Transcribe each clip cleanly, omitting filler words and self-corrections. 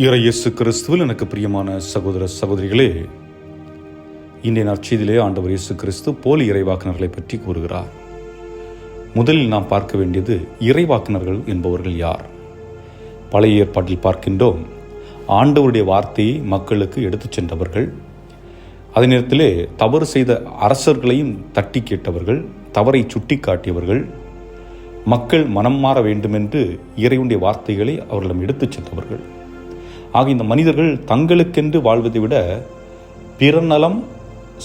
இயேசு கிறிஸ்துவில் எனக்கு பிரியமான சகோதர சகோதரிகளே, இன்றைய நற்செய்தியிலே ஆண்டவர் இயேசு கிறிஸ்து போலி இறைவாக்கினர்களை பற்றி கூறுகிறார். முதலில் நாம் பார்க்க வேண்டியது இறைவாக்கினர்கள் என்பவர்கள் யார்? பழைய ஏற்பாட்டில் பார்க்கின்றோம், ஆண்டவருடைய வார்த்தையை மக்களுக்கு எடுத்துச் சென்றவர்கள், அதே நேரத்திலே தவறு செய்த அரசர்களையும் தட்டி கேட்டவர்கள், தவறை சுட்டி காட்டியவர்கள், மக்கள் மனம் மாற வேண்டுமென்று இறைவனுடைய வார்த்தைகளை அவர்களிடம் எடுத்துச் சென்றவர்கள். ஆக இந்த மனிதர்கள் தங்களுக்கென்று வாழ்வதை விட பிறநலம்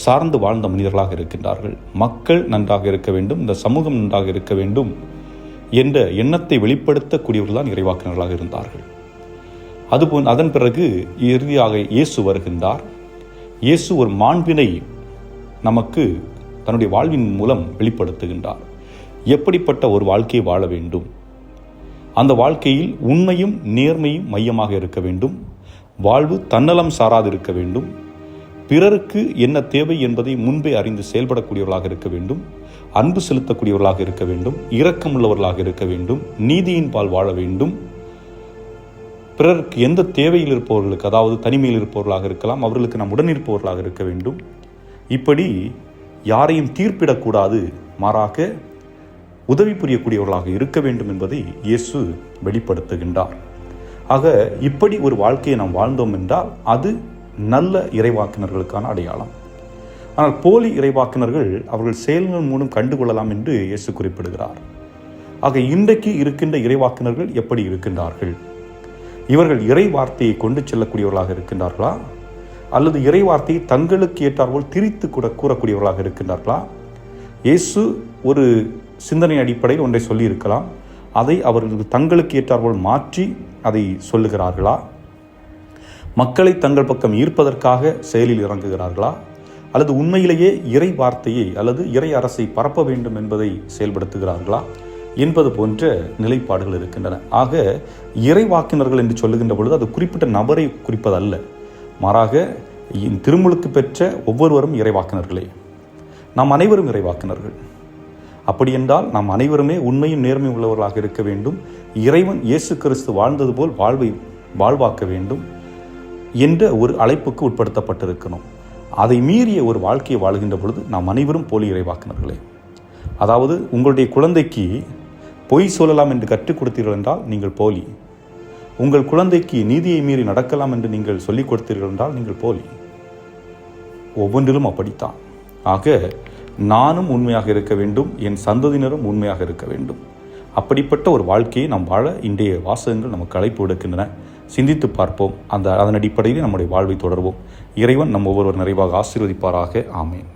சார்ந்து வாழ்ந்த மனிதர்களாக இருக்கின்றார்கள். மக்கள் நன்றாக இருக்க வேண்டும், இந்த சமூகம் நன்றாக இருக்க வேண்டும் என்ற எண்ணத்தை வெளிப்படுத்தக்கூடியவர்கள் தான் இறைவாக்கினர்களாக இருந்தார்கள். அதுபோல் அதன் பிறகு இறுதியாக இயேசு வருகின்றார். இயேசு ஒரு மாண்பினை நமக்கு தன்னுடைய வாழ்வின் மூலம் வெளிப்படுத்துகின்றார். எப்படிப்பட்ட ஒரு வாழ்க்கையை வாழ வேண்டும், அந்த வாழ்க்கையில் உண்மையும் நேர்மையும் மையமாக இருக்க வேண்டும், வாழ்வு தன்னலம் சாராது இருக்க வேண்டும், பிறருக்கு என்ன தேவை என்பதை முன்பே அறிந்து செயல்படக்கூடியவர்களாக இருக்க வேண்டும், அன்பு செலுத்தக்கூடியவர்களாக இருக்க வேண்டும், இரக்கமுள்ளவர்களாக இருக்க வேண்டும், நீதியின் பால் வாழ வேண்டும், பிறருக்கு எந்த தேவையில் இருப்பவர்களுக்கு, அதாவது தனிமையில் இருப்பவர்களாக இருக்கலாம், அவர்களுக்கு நாம் உடனிருப்பவர்களாக இருக்க வேண்டும். இப்படி யாரையும் தீர்ப்பிடக்கூடாது, மாறாக உதவி புரியக்கூடியவர்களாக இருக்க வேண்டும் என்பதை இயேசு வெளிப்படுத்துகின்றார். ஆக இப்படி ஒரு வாழ்க்கையை நாம் வாழ்ந்தோம் என்றால் அது நல்ல இறைவாக்கினர்களுக்கான அடையாளம். ஆனால் போலி இறைவாக்கினர்கள் அவர்கள் செயல்கள் மூலம் கண்டுகொள்ளலாம் என்று இயேசு குறிப்பிடுகிறார். ஆக இன்றைக்கு இருக்கின்ற இறைவாக்கினர்கள் எப்படி இருக்கின்றார்கள்? இவர்கள் இறை வார்த்தையை கொண்டு செல்லக்கூடியவர்களாக இருக்கின்றார்களா, அல்லது இறை வார்த்தையை தங்களுக்கு ஏற்றாற்போல் திரித்து கூட கூறக்கூடியவர்களாக இருக்கின்றார்களா? இயேசு ஒரு சிந்தனை அடிப்படையில் ஒன்றை சொல்லியிருக்கலாம், அதை அவர்களுக்கு தங்களுக்கு ஏற்றாற்போல் மாற்றி அதை சொல்லுகிறார்களா? மக்களை தங்கள் பக்கம் ஈர்ப்பதற்காக செயலில் இறங்குகிறார்களா, அல்லது உண்மையிலேயே இறை வார்த்தையை அல்லது இறை அரசை பரப்ப வேண்டும் என்பதை செயல்படுத்துகிறார்களா என்பது போன்ற நிலைப்பாடுகள் இருக்கின்றன. ஆக இறைவாக்கினர்கள் என்று சொல்லுகின்ற பொழுது அது குறிப்பிட்ட நபரை குறிப்பதல்ல, மாறாக திருமுழுக்கு பெற்ற ஒவ்வொருவரும் இறைவாக்கினர்களே. நாம் அனைவரும் இறைவாக்கினர்கள். அப்படி என்றால் நாம் அனைவருமே உண்மையும் நேர்மை உள்ளவர்களாக இருக்க வேண்டும், இறைவன் இயேசு கிறிஸ்து வாழ்ந்தது போல் வாழ்வாக்க வேண்டும் என்ற ஒரு அழைப்புக்கு உட்படுத்தப்பட்டிருக்கணும். அதை மீறிய ஒரு வாழ்க்கையை வாழ்கின்ற பொழுது நாம் அனைவரும் போலி இறைவாக்கினர்களே. அதாவது உங்களுடைய குழந்தைக்கு பொய் சொல்லலாம் என்று கற்றுக் கொடுத்தீர்கள் என்றால் நீங்கள் போலி. உங்கள் குழந்தைக்கு நீதியை மீறி நடக்கலாம் என்று நீங்கள் சொல்லிக் கொடுத்தீர்கள் என்றால் நீங்கள் போலி. ஒவ்வொன்றிலும் அப்படித்தான். ஆக நானும் உண்மையாக இருக்க வேண்டும், என் சந்ததியினரும் உண்மையாக இருக்க வேண்டும். அப்படிப்பட்ட ஒரு வாழ்க்கையை நாம் வாழ இன்றைய வாசகங்கள் நமக்கு அழைப்பு விடுக்கின்றன. சிந்தித்து பார்ப்போம். அதன் அடிப்படையில் நம்முடைய வாழ்வை தொடர்வோம். இறைவன் நம் ஒவ்வொருவர் நிறைவாக ஆசீர்வதிப்பாராக. ஆமேன்.